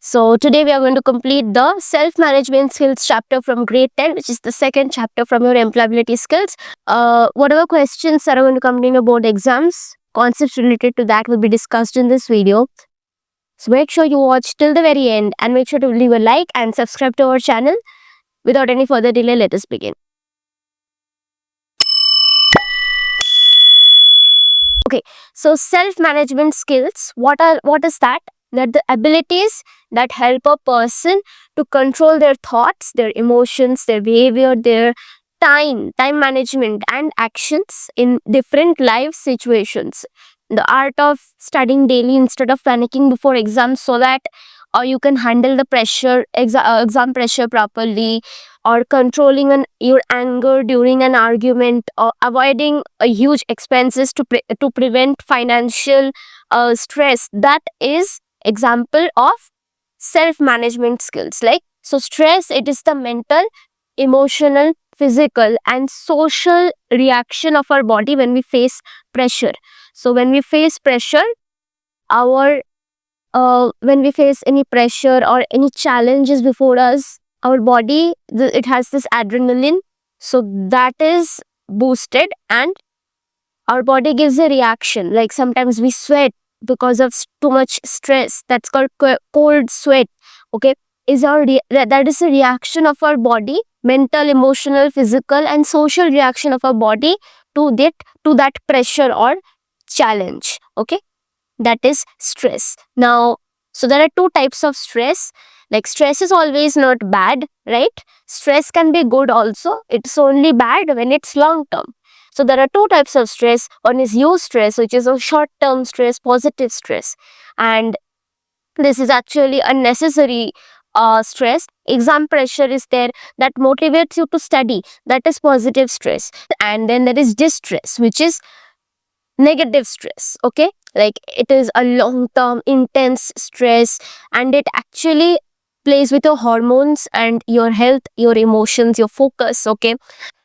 So today we are going to complete the self-management skills chapter from grade 10, which is the second chapter from your employability skills. Whatever questions that are going to come in your board exams, concepts related to that will be discussed in this video. So make sure you watch till the very end and make sure to leave a like and subscribe to our channel. Without any further delay, let us begin. Okay, so self-management skills, what is that? That the abilities that help a person to control their thoughts, their emotions, their behavior, their time management and actions in different life situations. The art of studying daily instead of panicking before exams, so that you can handle the pressure, exam pressure properly, or controlling your anger during an argument, or avoiding huge expenses to prevent financial stress. That is example of self management skills. Like, so stress, it is the mental, emotional, physical and social reaction of our body when we face pressure. So when we face pressure, our when we face any pressure or any challenges before us, our body, it has this adrenaline, so that is boosted and our body gives a reaction. Like sometimes we sweat because of too much stress. That's called cold sweat. Okay, is that is a reaction of our body, mental, emotional, physical and social reaction of our body to that pressure or challenge. Okay, that is stress. Now, so there are two types of stress. Like, stress is always not bad, right? Stress can be good also. It's only bad when it's long term. So there are two types of stress. One is eustress, which is a short term stress, positive stress, and this is actually unnecessary stress. Exam pressure is there, that motivates you to study, that is positive stress. And then there is distress, which is negative stress. Okay, like it is a long term intense stress, and it actually plays with your hormones and your health, your emotions, your focus. Okay,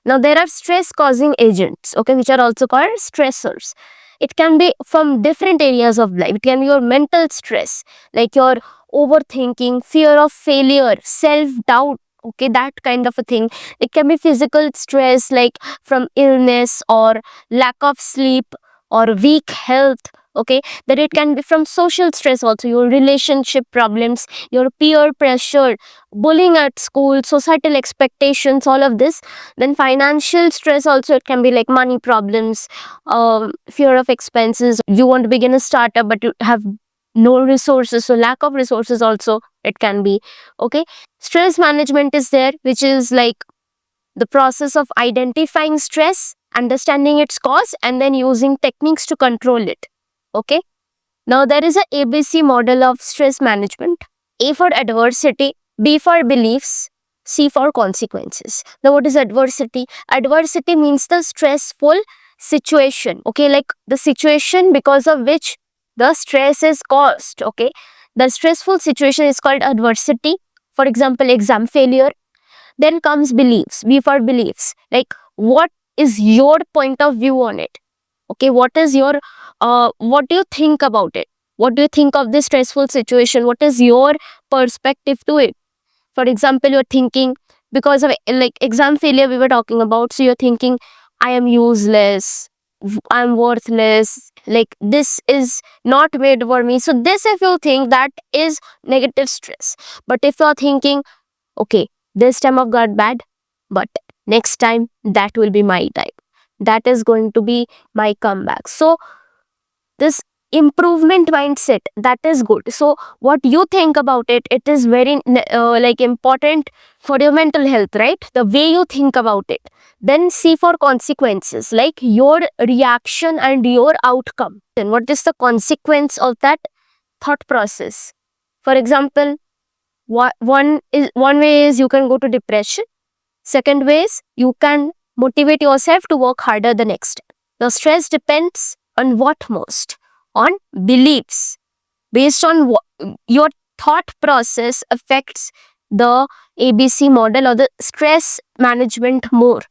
now there are stress causing agents, okay, which are also called stressors. It can be from different areas of life. It can be your mental stress, like your overthinking, fear of failure, self doubt. Okay, that kind of a thing. It can be physical stress, like from illness or lack of sleep or weak health. Okay, that it can be from social stress also, your relationship problems, your peer pressure, bullying at school, societal expectations, all of this. Then financial stress also, it can be like money problems, fear of expenses. You want to begin a startup but you have no resources, so lack of resources also it can be. Okay, stress management is there, which is like the process of identifying stress, understanding its cause, and then using techniques to control it. Okay, now there is a ABC model of stress management. A for adversity, B for beliefs, C for consequences. Now, what is adversity? Adversity means the stressful situation. Okay, like the situation because of which the stress is caused. Okay, the stressful situation is called adversity. For example, exam failure. Then comes beliefs. B for beliefs. Like, what is your point of view on it? Okay, what is your what do you think about it? What do you think of this stressful situation? What is your perspective to it? For example, you're thinking, because of like exam failure we were talking about, so you're thinking, I am useless, I'm worthless, like this is not made for me. So this, if you think, that is negative stress. But if you're thinking, okay, this time I've got bad, but next time that will be my time, that is going to be my comeback. So this improvement mindset, that is good. So what you think about it, it is very like important for your mental health, right? The way you think about it. Then C for consequences, like your reaction and your outcome. Then what is the consequence of that thought process? For example, one way is you can go to depression. Second way is you can motivate yourself to work harder the next time. The stress depends on what most? On beliefs. Based on your thought process affects the ABC model or the stress management more.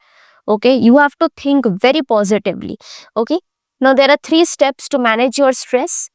Okay, you have to think very positively. Okay, now there are 3 steps to manage your stress.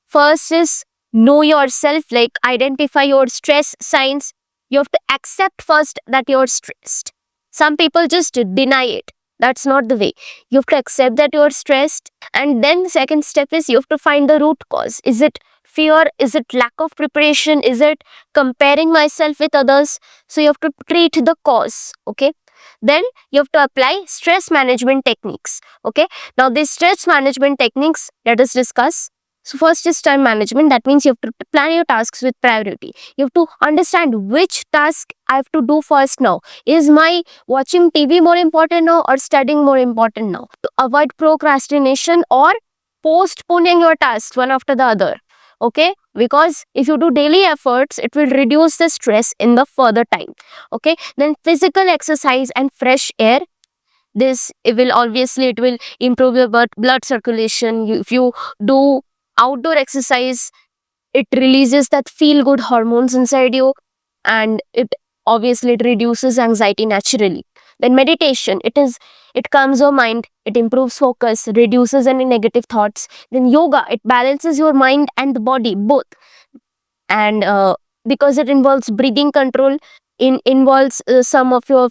First is know yourself, like identify your stress signs. You have to accept first that you're stressed. Some people just deny it. That's not the way. You have to accept that you're stressed, and then second step is you have to find the root cause. Is it fear? Is it lack of preparation? Is it comparing myself with others? So you have to treat the cause. Okay, then you have to apply stress management techniques. Okay, now these stress management techniques, let us discuss. So first is time management. That means you have to plan your tasks with priority. You have to understand which task I have to do first now. Is my watching TV more important now or studying more important now? To avoid procrastination or postponing your tasks one after the other. Okay, because if you do daily efforts, it will reduce the stress in the further time. Okay, then physical exercise and fresh air. This, it will obviously, it will improve your blood circulation. If you do outdoor exercise, it releases that feel good hormones inside you, and it obviously it reduces anxiety naturally. Then meditation, it calms your mind, it improves focus, reduces any negative thoughts. Then yoga, it balances your mind and the body both. And because it involves breathing control, involves some of your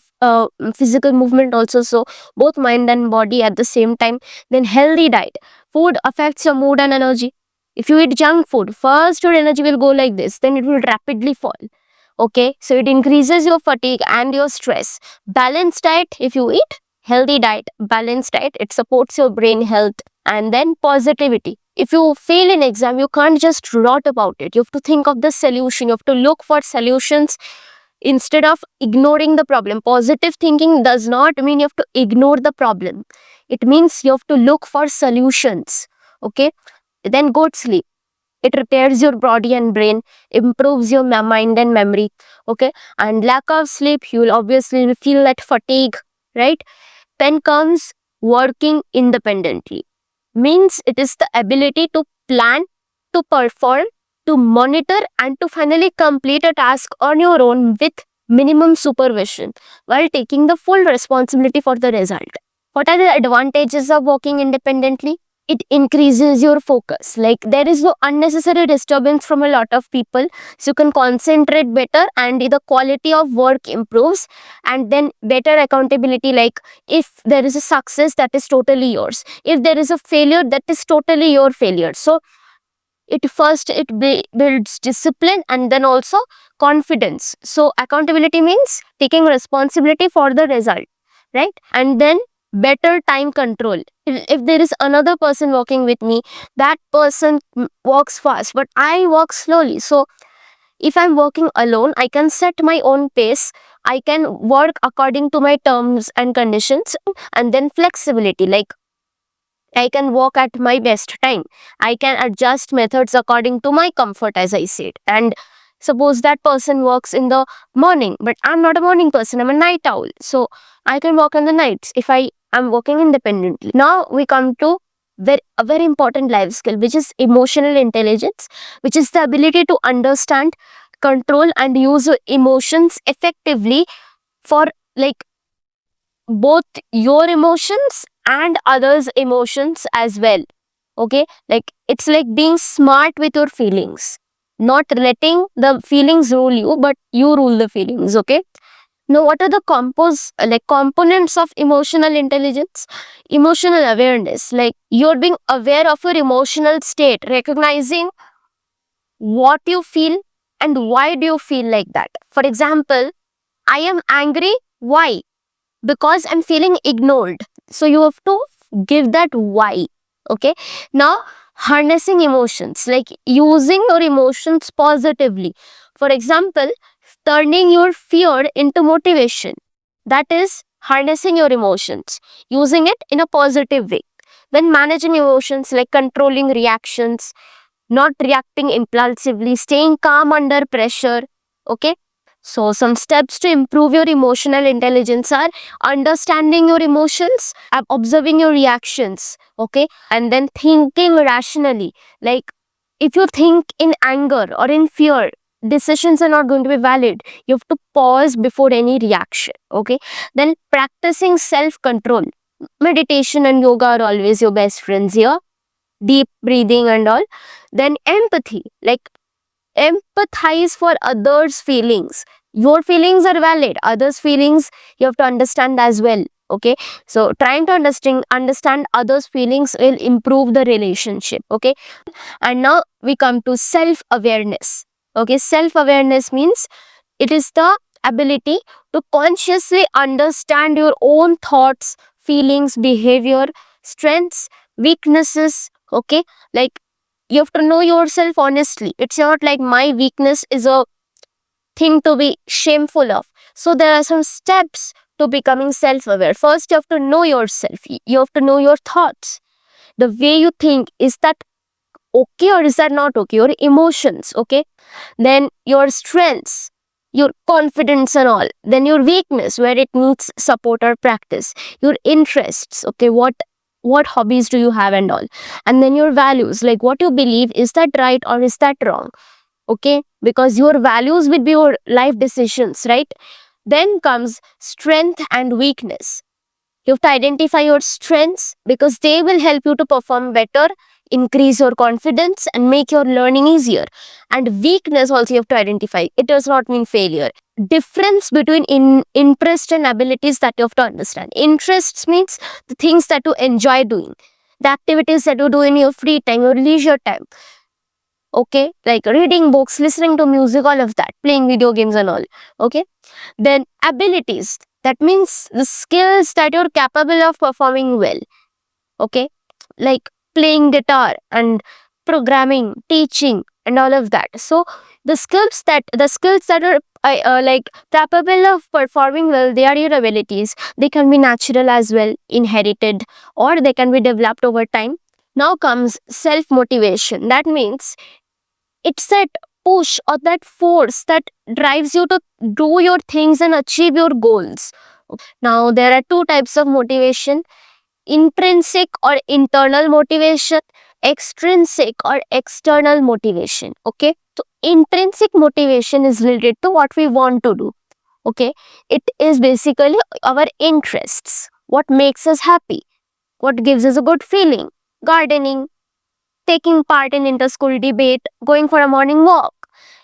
physical movement also, so both mind and body at the same time. Then healthy diet, food affects your mood and energy. If you eat junk food, first your energy will go like this, then it will rapidly fall. Okay, so it increases your fatigue and your stress. Balanced diet, if you eat healthy diet, balanced diet, it supports your brain health. And then positivity, if you fail in exam, you can't just rot about it. You have to think of the solution. You have to look for solutions instead of ignoring the problem. Positive thinking does not mean you have to ignore the problem. It means you have to look for solutions. Okay. Then good sleep. It repairs your body and brain, improves your mind and memory. Okay. And lack of sleep, you will obviously feel that fatigue, right? Then comes working independently. Means it is the ability to plan, to perform, to monitor, and to finally complete a task on your own with minimum supervision while taking the full responsibility for the result. What are the advantages of working independently? It increases your focus. Like there is no unnecessary disturbance from a lot of people, so you can concentrate better and the quality of work improves. And then better accountability, like if there is a success, that is totally yours. If there is a failure, that is totally your failure. So it first, it builds discipline and then also confidence. So accountability means taking responsibility for the result, right? And then better time control. If there is another person working with me, that person walks fast but I walk slowly. So if I'm working alone, I can set my own pace, I can work according to my terms and conditions. And then flexibility, like I can walk at my best time. I can adjust methods according to my comfort, as I said. And suppose that person works in the morning, but I'm not a morning person, I'm a night owl. So I can work in the nights if I am working independently. Now we come to a very important life skill, which is emotional intelligence, which is the ability to understand, control, and use your emotions effectively for, like, both your emotions and others' emotions as well. Okay, like it's like being smart with your feelings, not letting the feelings rule you, but you rule the feelings. Okay, now what are the components of emotional intelligence? Emotional awareness, like you're being aware of your emotional state, recognizing what you feel and why do you feel like that. For example, I am angry. Why? Because I'm feeling ignored. So you have to give that why. Okay. Now, harnessing emotions, like using your emotions positively. For example, turning your fear into motivation. That is harnessing your emotions, using it in a positive way. Then managing emotions, like controlling reactions, not reacting impulsively, staying calm under pressure. Okay. So, some steps to improve your emotional intelligence are understanding your emotions, observing your reactions, okay, and then thinking rationally. Like, if you think in anger or in fear, decisions are not going to be valid. You have to pause before any reaction, okay. Then, practicing self control. Meditation and yoga are always your best friends here. Deep breathing and all. Then empathy, like empathize for others' feelings. Your feelings are valid, others' feelings you have to understand as well. Okay, so trying to understand others' feelings will improve the relationship. Okay, and now we come to self awareness. Okay, self awareness means it is the ability to consciously understand your own thoughts, feelings, behavior, strengths, weaknesses. Okay, like you have to know yourself honestly. It's not like my weakness is a thing to be shameful of. So there are some steps to becoming self aware. First, you have to know yourself, you have to know your thoughts. The way you think, is that okay or is that not okay? Your emotions, okay? Then your strengths, your confidence and all. Then your weakness, where it needs support or practice. Your interests, okay? What hobbies do you have and all? And then your values, like what you believe, is that right or is that wrong? Okay, because your values will be your life decisions, right? Then comes strength and weakness. You have to identify your strengths because they will help you to perform better, increase your confidence, and make your learning easier. And weakness also you have to identify. It does not mean failure. Difference between interest and abilities that you have to understand. Interests means the things that you enjoy doing, the activities that you do in your free time, your leisure time. Okay, like reading books, listening to music, all of that, playing video games and all. Okay, then abilities, that means the skills that you're capable of performing well. Okay, like playing guitar and programming, teaching and all of that. So the skills that are like capable of performing well, they are your abilities. They can be natural as well, inherited, or they can be developed over time. Now comes self motivation. That means it's that push or that force that drives you to do your things and achieve your goals. Now, there are two types of motivation: intrinsic or internal motivation, extrinsic or external motivation. Okay, so intrinsic motivation is related to what we want to do. Okay, it is basically our interests, what makes us happy, what gives us a good feeling. Gardening, taking part in inter-school debate, going for a morning walk.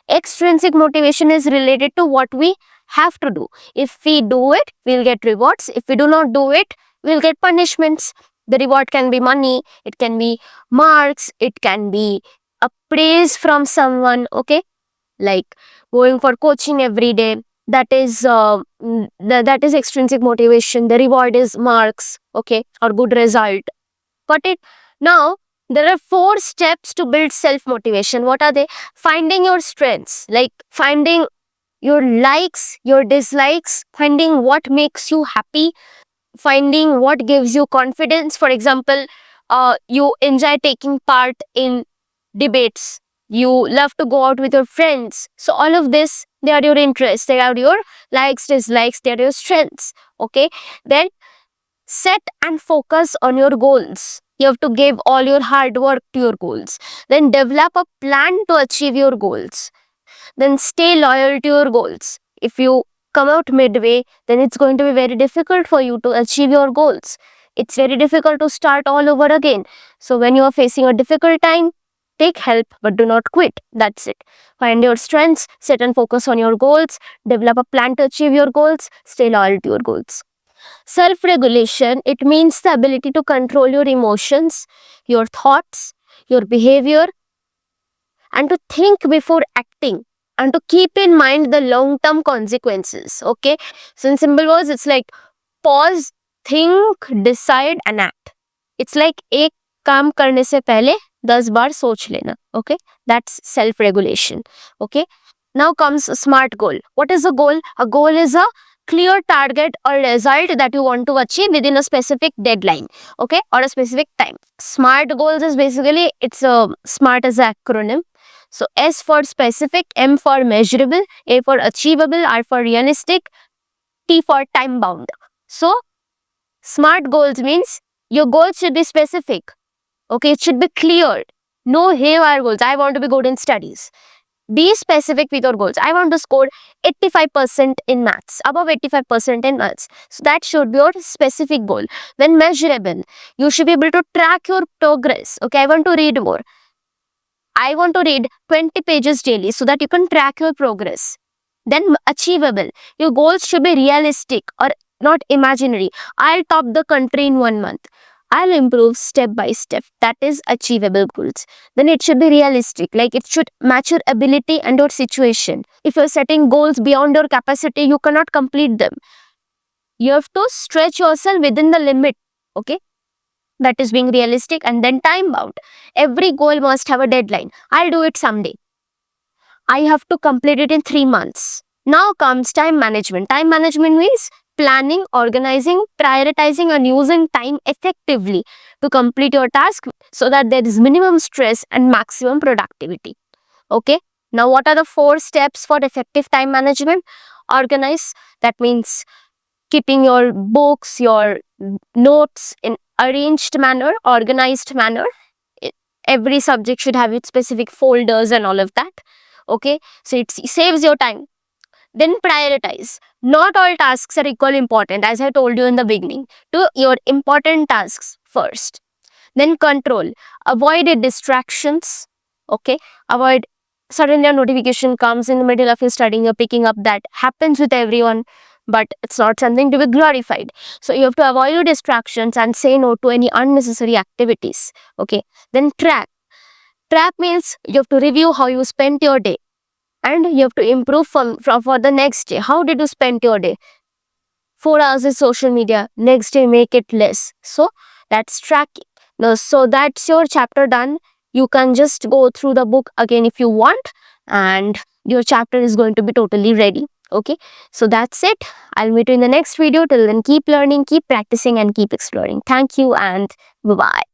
Extrinsic motivation is related to what we have to do. If we do it, we'll get rewards. If we do not do it, we'll get punishments. The reward can be money, it can be marks, it can be a praise from someone, okay? Like going for coaching every day. That is extrinsic motivation. The reward is marks, okay, or good result. Got it? Now, there are 4 steps to build self motivation. What are they? Finding your strengths, like finding your likes, your dislikes, finding what makes you happy, finding what gives you confidence. For example, you enjoy taking part in debates, you love to go out with your friends. So, all of this, they are your interests, they are your likes, dislikes, they are your strengths. Okay, then set and focus on your goals. You have to give all your hard work to your goals. Then develop a plan to achieve your goals. Then stay loyal to your goals. If you come out midway, then it's going to be very difficult for you to achieve your goals. It's very difficult to start all over again. So when you are facing a difficult time, take help but do not quit. That's it. Find your strengths, set and focus on your goals, develop a plan to achieve your goals, stay loyal to your goals. Self-regulation, it means the ability to control your emotions, your thoughts, your behavior, and to think before acting, and to keep in mind the long-term consequences. Okay, so in simple words, it's like pause, think, decide and act. It's like एक काम करने से पहले 10 बार सोच लेना. Okay, that's self-regulation. Okay, now comes a smart goal. What is a goal? A goal is a clear target or result that you want to achieve within a specific deadline, okay, or a specific time. Smart goals is basically, it's a SMART as an acronym. So S for specific, M for measurable, A for achievable, R for realistic, T for time bound. So SMART goals means your goals should be specific, okay, it should be clear. No haywire goals. I want to be good in studies. Be specific with your goals. I want to score 85% in maths, above 85% in maths. So that should be your specific goal. Then measurable. You should be able to track your progress. Okay, I want to read more. I want to read 20 pages daily so that you can track your progress. Then achievable. Your goals should be realistic or not imaginary. I'll top the country in 1 month. I'll improve step by step. That is achievable goals. Then it should be realistic. Like it should match your ability and your situation. If you're setting goals beyond your capacity, you cannot complete them. You have to stretch yourself within the limit. Okay. That is being realistic, and then time bound. Every goal must have a deadline. I'll do it someday. I have to complete it in 3 months. Now comes time management. Time management means planning, organizing, prioritizing, and using time effectively to complete your task so that there is minimum stress and maximum productivity. Okay. Now, what are the 4 steps for effective time management? Organize. That means keeping your books, your notes in arranged manner, organized manner. Every subject should have its specific folders and all of that. Okay, so it saves your time. Then prioritize. Not all tasks are equally important, as I told you in the beginning. Do your important tasks first. Then control. Avoid distractions. Okay, avoid suddenly a notification comes in the middle of your studying, you're picking up. That happens with everyone, but it's not something to be glorified. So you have to avoid your distractions and say no to any unnecessary activities. Okay, then track. Track means you have to review how you spent your day and you have to improve for the next day. How did you spend your day? 4 hours is social media, next day make it less. So that's tracking. Now, so that's your chapter done. You can just go through the book again if you want, and your chapter is going to be totally ready. Okay, so that's it. I'll meet you in the next video. Till then, keep learning, keep practicing, and keep exploring. Thank you, and bye bye.